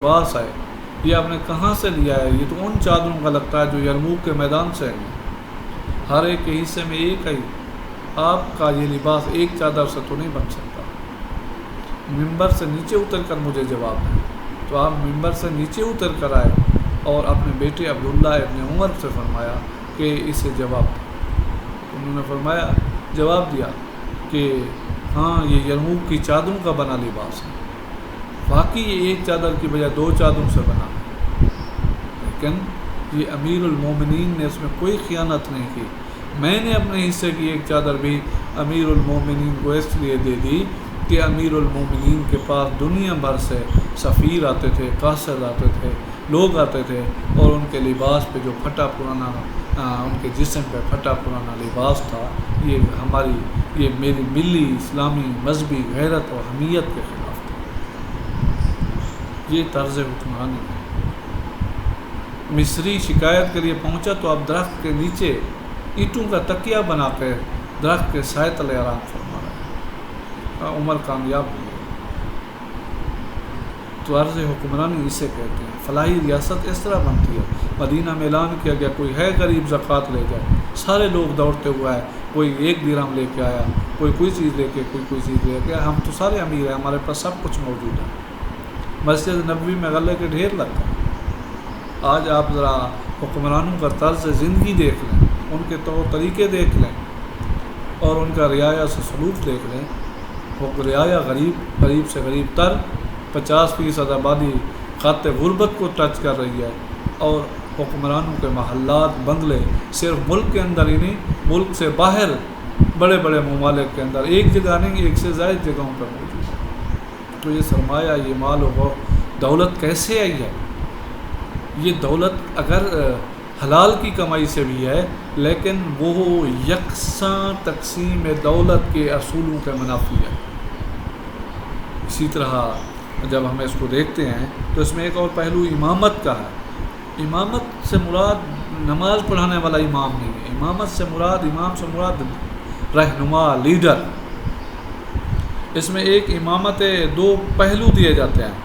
لباس ہے یہ آپ نے کہاں سے لیا ہے؟ یہ تو ان چادروں کا لگتا ہے جو یرموک کے میدان سے ہیں، ہر ایک کے حصے میں ایک ہے، آپ کا یہ لباس ایک چادر سے تو نہیں بن سکتا۔ ممبر سے نیچے اتر کر مجھے جواب دیں۔ تو آپ ممبر سے نیچے اتر کر آئے اور اپنے بیٹے عبداللہ ابن عمر سے فرمایا کہ اسے جواب دیں۔ انہوں نے فرمایا، جواب دیا کہ ہاں یہ یرموک کی چادروں کا بنا لباس ہے، باقی یہ ایک چادر کی بجائے دو چادروں سے بنا ہے، لیکن یہ امیر المومنین نے اس میں کوئی خیانت نہیں کی۔ میں نے اپنے حصے کی ایک چادر بھی امیر المومنین کو اس لیے دے دی کہ امیر المومنین کے پاس دنیا بھر سے سفیر آتے تھے، قاصد آتے تھے، لوگ آتے تھے، اور ان کے لباس پہ جو پھٹا پرانا ان کے جسم پہ پھٹا پرانا لباس تھا، یہ میری ملی اسلامی مذہبی غیرت اور حمیت کے خلاف تھا۔ یہ طرز حکمرانی ہے۔ مصری شکایت کے لیے پہنچا تو اب درخت کے نیچے اینٹوں کا تکیہ بنا کے درخت کے سائے تلے آرام فرما رہا ہے۔ عمر کامیاب ہوئی۔ طرز حکمرانی اسے کہتے ہیں۔ فلاحی ریاست اس طرح بنتی ہے۔ مدینہ میں اعلان کیا گیا کوئی ہے غریب زکوٰۃ لے جائے، سارے لوگ دوڑتے ہوئے آئے، کوئی 1 درہم لے کے آیا، کوئی چیز لے کے، کوئی چیز لے کے۔ ہم تو سارے امیر ہیں، ہمارے پاس سب کچھ موجود ہے۔ مسجد نبوی میں غلے کے ڈھیر لگتا ہے۔ آج آپ ذرا حکمرانوں کا طرز زندگی دیکھ لیں، ان کے طور طریقے دیکھ لیں اور ان کا رعایا سے سلوک دیکھ لیں۔ رعایا غریب سے غریب تر 50% آبادی خط غربت کو ٹچ کر رہی ہے، اور حکمرانوں کے محلات بنگلے صرف ملک کے اندر ہی نہیں، ملک سے باہر بڑے بڑے ممالک کے اندر ایک جگہ نہیں، ایک سے زائد جگہوں پر موجود ہے۔ تو یہ سرمایہ، یہ مال و دولت کیسے آئی ہے؟ یہ دولت اگر حلال کی کمائی سے بھی ہے، لیکن وہ یکساں تقسیم دولت کے اصولوں کے منافی ہے۔ اسی طرح جب ہم اس کو دیکھتے ہیں تو اس میں ایک اور پہلو امامت کا ہے۔ امامت سے مراد نماز پڑھانے والا امام نہیں ہے۔ امام سے مراد رہنما، لیڈر۔ اس میں ایک امامت 2 پہلو دیے جاتے ہیں۔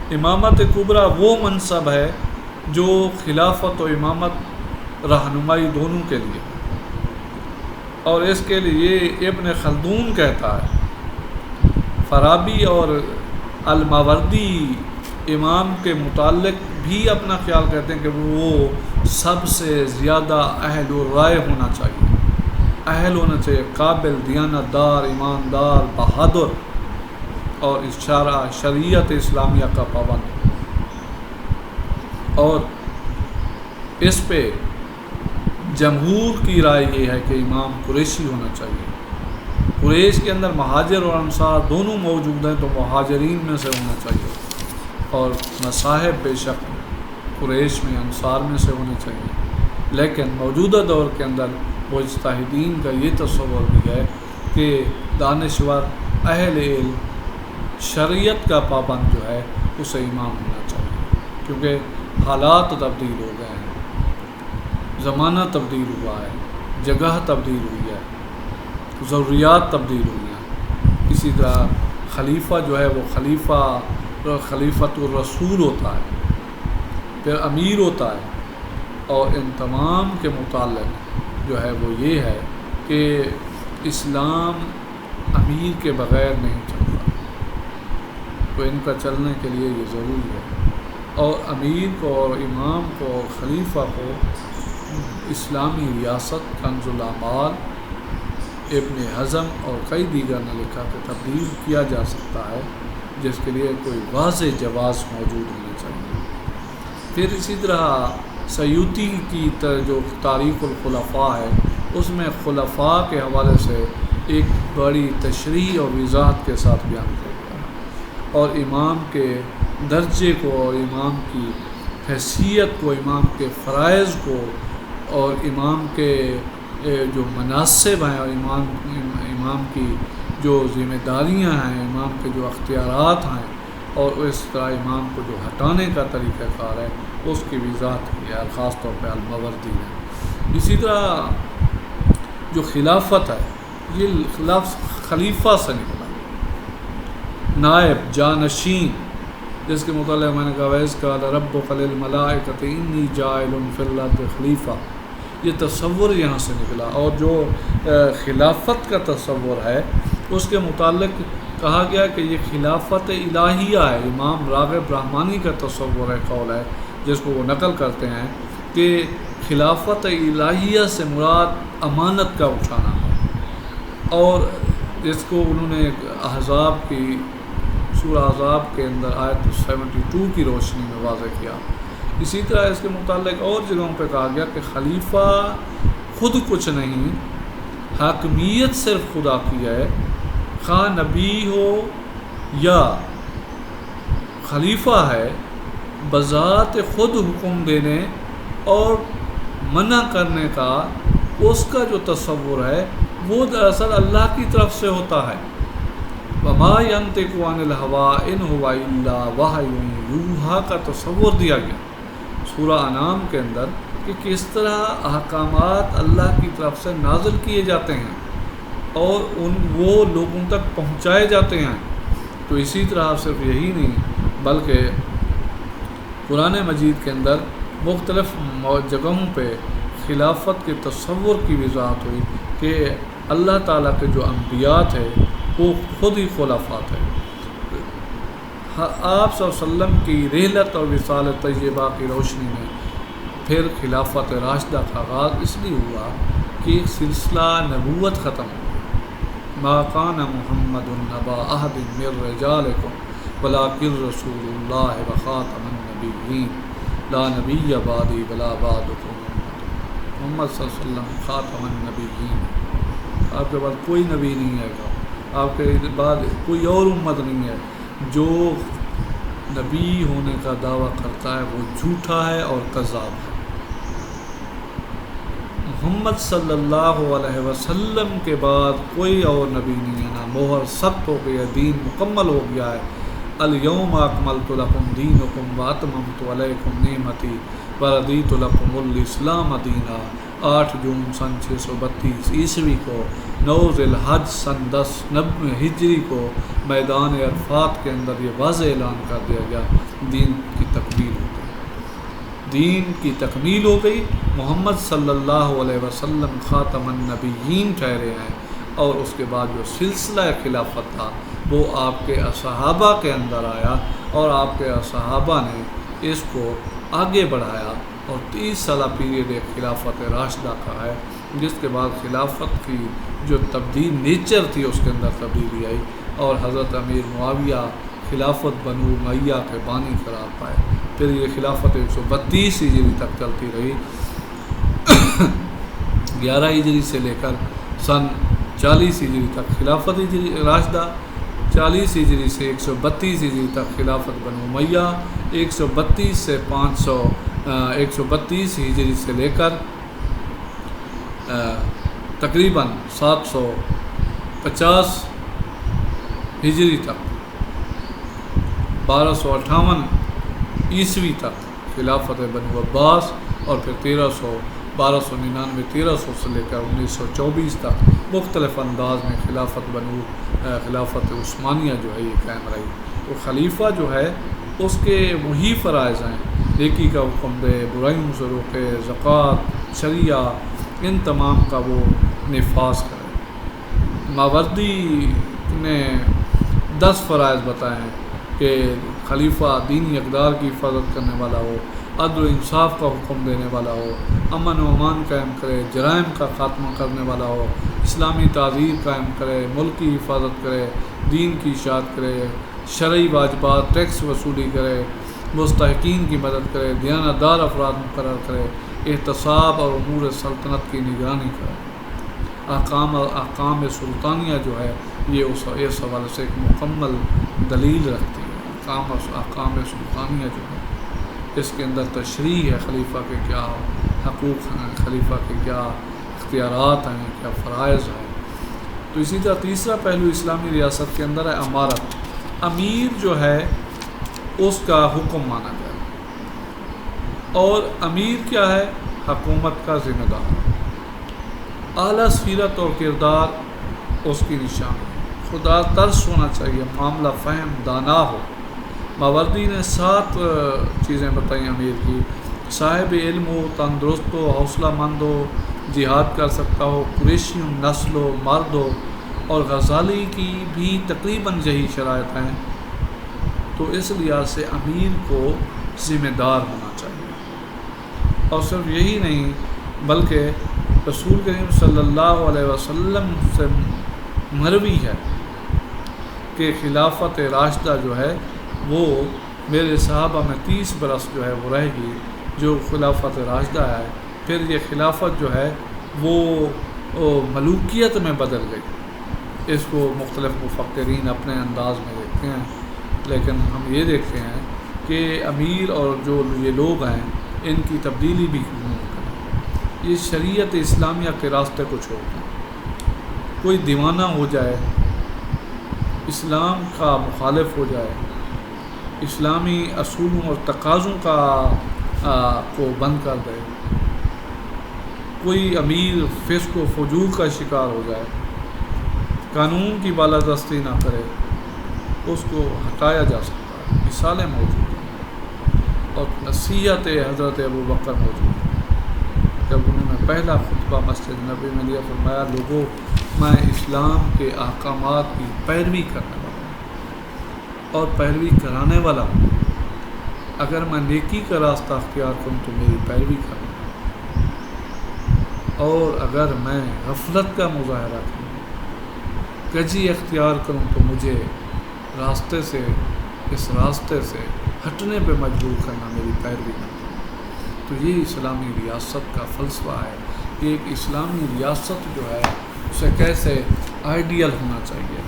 امامت کبریٰ وہ منصب ہے جو خلافت و امامت رہنمائی دونوں کے لیے، اور اس کے لیے ابن خلدون کہتا ہے، فارابی اور الماوردی امام کے متعلق بھی اپنا خیال کہتے ہیں کہ وہ سب سے زیادہ اہل الرائے ہونا چاہیے، قابل، دیانت دار، ایماندار، بہادر اور شریعت اسلامیہ کا پابند۔ اور اس پہ جمہور کی رائے یہ ہے کہ امام قریشی ہونا چاہیے۔ قریش کے اندر مہاجر اور انصار دونوں موجود ہیں، تو مہاجرین میں سے ہونا چاہیے، اور مصاحب بے شک قریش میں، انصار میں سے ہونے چاہیے۔ لیکن موجودہ دور کے اندر مجتہدین کا یہ تصور بھی ہے کہ دانشور، اہل علم، شریعت کا پابند جو ہے اسے امام ہونا چاہیے، کیونکہ حالات تبدیل ہو گئے ہیں، زمانہ تبدیل ہوا ہے، جگہ تبدیل ہوئی ہے، ضروریات تبدیل ہوئی ہیں۔ اسی طرح خلیفہ جو ہے وہ خلیفۃ الرسول ہوتا ہے، پھر امیر ہوتا ہے، اور ان تمام کے متعلق جو ہے وہ یہ ہے کہ اسلام امیر کے بغیر نہیں چلتا، تو ان کا چلنے کے لیے یہ ضروری ہے۔ اور امیر کو اور امام کو اور خلیفہ کو اسلامی ریاست کنز الاعمال ابن حزم اور کئی دیگر نے لکھا کہ تبدیل کیا جا سکتا ہے، جس کے لیے کوئی واضح جواز موجود ہونا چاہیے۔ پھر اسی طرح سیوطی کی جو تاریخ الخلفاء ہے، اس میں خلفاء کے حوالے سے ایک بڑی تشریح اور وضاحت کے ساتھ بیان کیا گیا ہے، اور امام کے درجے کو اور امام کی حیثیت کو، امام کے فرائض کو، اور امام کے جو مناصب ہیں، اور امام کی جو ذمہ داریاں ہیں، امام کے جو اختیارات ہیں، اور اس طرح امام کو جو ہٹانے کا طریقہ کار ہے، اس کی وضاحت کی ہے، خاص طور پہ الماوردی نے۔ اسی طرح جو خلافت ہے، یہ خلیفہ سے نکلا، نائب جانشین، جس کے متعلق میں نے کہا ویس قال ربک للملائکۃ انی جاعل فی الارض خلیفہ، یہ تصور یہاں سے نکلا۔ اور جو خلافت کا تصور ہے اس کے متعلق کہا گیا کہ یہ خلافت الہیہ ہے۔ امام راغب رحمانی کا تصور ہے، قول ہے جس کو وہ نقل کرتے ہیں کہ خلافت الہیہ سے مراد امانت کا اٹھانا ہے، اور جس کو انہوں نے احزاب کی سورہ احزاب کے اندر آیت 72 کی روشنی میں واضح کیا۔ اسی طرح اس کے متعلق اور جگہوں پہ کہا گیا کہ خلیفہ خود کچھ نہیں، حاکمیت صرف خدا کی ہے، خواہ نبی ہو یا خلیفہ ہے، بذات خود حکم دینے اور منع کرنے کا اس کا جو تصور ہے وہ دراصل اللہ کی طرف سے ہوتا ہے۔ وما ينطق عن الهوى ان هو الا وحی یوحی کا تصور دیا گیا سورہ انعام کے اندر کہ کس طرح احکامات اللہ کی طرف سے نازل کیے جاتے ہیں اور وہ لوگوں تک پہنچائے جاتے ہیں۔ تو اسی طرح صرف یہی نہیں بلکہ قرآن مجید کے اندر مختلف جگہوں پہ خلافت کے تصور کی وضاحت ہوئی کہ اللہ تعالیٰ کے جو انبیاء تھے وہ خود ہی خلفاء تھے۔ آپ صلی اللہ علیہ وسلم کی رحلت اور وصال طیبہ کی روشنی میں پھر خلافت راشدہ کا آغاز اس لیے ہوا کہ ایک سلسلہ نبوت ختم ہو گیا۔ ما کان محمد ابا احد من رجالکم ولکن رسول اللہ وخاتم النبیین لا نبی بعدی ولا بعدکم محمد صلی اللہ علیہ وسلم خاتم النبیین، آپ کے بعد کوئی نبی نہیں ہے گا، آپ کے بعد کوئی اور امت نہیں ہے۔ جو نبی ہونے کا دعویٰ کرتا ہے وہ جھوٹا ہے اور کذاب ہے۔ محمد صلی اللہ علیہ وسلم کے بعد کوئی اور نبی نہیں ہے، نہ مہر سخت ہو گئی ہے، دین مکمل ہو گیا ہے۔ الیوم اکملت لکم دینکم واتممت علیکم نعمتی ورضیت لکم الاسلام دینا۔ 8 جون سن 632 عیسوی کو 9 ذی الحج سن 10 ہجری کو میدان عرفات کے اندر یہ واضح اعلان کر دیا گیا دین کی تکمیل ہو گئی، دین کی تکمیل ہو گئی۔ محمد صلی اللہ علیہ وسلم خاتم النبیین ٹھہرے ہیں، اور اس کے بعد جو سلسلہ خلافت تھا وہ آپ کے صحابہ کے اندر آیا اور آپ کے صحابہ نے اس کو آگے بڑھایا، اور 30 سالہ پیریڈ ایک خلافت راشدہ کا ہے، جس کے بعد خلافت کی جو تبدیل نیچر تھی اس کے اندر تبدیلی آئی، اور حضرت امیر معاویہ خلافت بنو امیہ کے بانی قرار پائے۔ پھر یہ خلافت 132 ہجری تک چلتی رہی، 11 ہجری سے لے کر سن 40 ہجری تک خلافت راشدہ، 40 ہجری سے 132 ہجری تک خلافت بنو امیہ، 132 سے 132 ہجری سے لے کر تقریباً 750 ہجری تک، 1258 عیسوی تک خلافت بنو عباس، اور پھر 1299 1300 سے لے کر 1924 تک مختلف انداز میں خلافت عثمانیہ جو ہے یہ قائم رہی۔ تو خلیفہ جو ہے اس کے وہی فرائض ہیں، نیکی کا حکم دے، برائیوں سے روکے، زکوٰۃ، شریعہ، ان تمام کا وہ نفاذ کرے۔ ماوردی نے 10 فرائض بتائے ہیں کہ خلیفہ دینی اقدار کی حفاظت کرنے والا ہو، عدل و انصاف کا حکم دینے والا ہو، امن و امان قائم کرے، جرائم کا خاتمہ کرنے والا ہو، اسلامی تعزیر قائم کرے، ملک کی حفاظت کرے، دین کی اشاعت کرے، شرعی واجبات ٹیکس وصولی کرے، مستحقین کی مدد کرے، دیانتدار افراد مقرر کرے، احتساب اور امور سلطنت کی نگرانی کرے۔ احکام سلطانیہ جو ہے یہ اس حوالے سے ایک مکمل دلیل رکھتی ہے۔ احکام سلطانیہ جو ہے اس کے اندر تشریح ہے خلیفہ کے کیا حقوق ہیں، خلیفہ کے کیا اختیارات ہیں، کیا فرائض ہیں۔ تو اسی طرح تیسرا پہلو اسلامی ریاست کے اندر ہے امارت۔ امیر جو ہے اس کا حکم مانا گیا، اور امیر کیا ہے؟ حکومت کا ذمہ دار، اعلیٰ سیرت اور کردار اس کی نشان ہے، خدا ترس ہونا چاہیے، معاملہ فہم دانا ہو۔ ماوردی نے 7 چیزیں بتائیں امیر کی، صاحب علم ہو، تندرست ہو، حوصلہ مند ہو، جہاد کر سکتا ہو، قریشی نسل ہو، مرد ہو، اور غزالی کی بھی تقریباً یہی شرائط ہیں۔ تو اس لحاظ سے امیر کو ذمہ دار ہونا چاہیے، اور صرف یہی نہیں بلکہ رسول کریم صلی اللہ علیہ وسلم سے مروی ہے کہ خلافت راشدہ جو ہے وہ میرے صحابہ میں 30 برس جو ہے وہ رہے گی، جو خلافت راشدہ ہے۔ پھر یہ خلافت جو ہے وہ ملوکیت میں بدل گئی۔ اس کو مختلف مفکرین اپنے انداز میں دیکھتے ہیں، لیکن ہم یہ دیکھتے ہیں کہ امیر اور جو یہ لوگ ہیں ان کی تبدیلی بھی ممکن ہے۔ یہ شریعت اسلامیہ کے راستے کو چھوڑ دیں۔ کوئی دیوانہ ہو جائے، اسلام کا مخالف ہو جائے، اسلامی اصولوں اور تقاضوں کو بند کر دے، کوئی امیر فسق و فجور کا شکار ہو جائے، قانون کی بالادستی نہ کرے، اس کو ہٹایا جا سکتا ہے۔ مثالیں موجود ہیں، اور نصیحت حضرت ابوبکر موجود ہے۔ جب انہوں نے پہلا خطبہ مسجد نبی میں دیا، فرمایا لوگوں میں اسلام کے احکامات کی پیروی کرنے والا ہوں اور پیروی کرانے والا ہوں۔ اگر میں نیکی کا راستہ اختیار کروں تو میری پیروی کروں، اور اگر میں غفلت کا مظاہرہ کروں، کجی اختیار کروں تو مجھے اس راستے سے ہٹنے پہ مجبور کرنا، میری پیروی نہ کرنا۔ تو یہ اسلامی ریاست کا فلسفہ ہے کہ ایک اسلامی ریاست جو ہے اسے کیسے آئیڈیل ہونا چاہیے،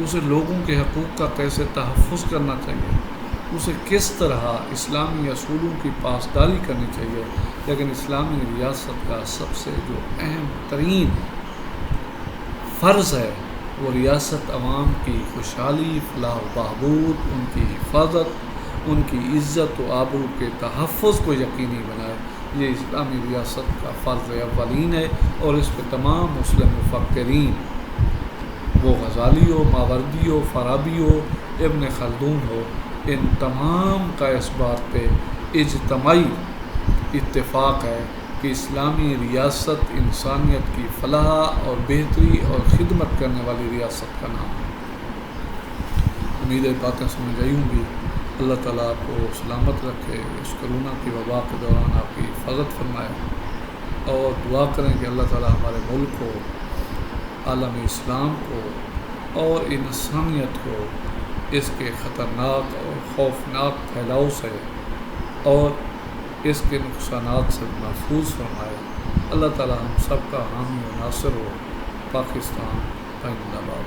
اسے لوگوں کے حقوق کا کیسے تحفظ کرنا چاہیے، اسے کس طرح اسلامی اصولوں کی پاسداری کرنی چاہیے۔ لیکن اسلامی ریاست کا سب سے جو اہم ترین فرض ہے وہ ریاست عوام کی خوشحالی، فلاح و بہبود، ان کی حفاظت، ان کی عزت و آبرو کے تحفظ کو یقینی بنائے۔ یہ اسلامی ریاست کا فرض اولین ہے، اور اس پہ تمام مسلم مفکرین، وہ غزالی ہو، ماوردی ہو، فارابی ہو، ابن خلدون ہو، ان تمام کا اس بات پہ اجتماعی اتفاق ہے کہ اسلامی ریاست انسانیت کی فلاح اور بہتری اور خدمت کرنے والی ریاست کا نام ہے۔ امید ہے باتیں سمجھ آئی ہوں گی۔ اللہ تعالیٰ آپ کو سلامت رکھے، اس کرونا کی وبا کے دوران آپ کی حفاظت فرمائے، اور دعا کریں کہ اللہ تعالیٰ ہمارے ملک کو، عالم اسلام کو اور انسانیت کو اس کے خطرناک اور خوفناک پھیلاؤ سے اور اس کے نقصانات سے محفوظ فرمائے۔ اللہ تعالیٰ ہم سب کا حامی و ناصر ہو۔ پاکستان زندہ باد۔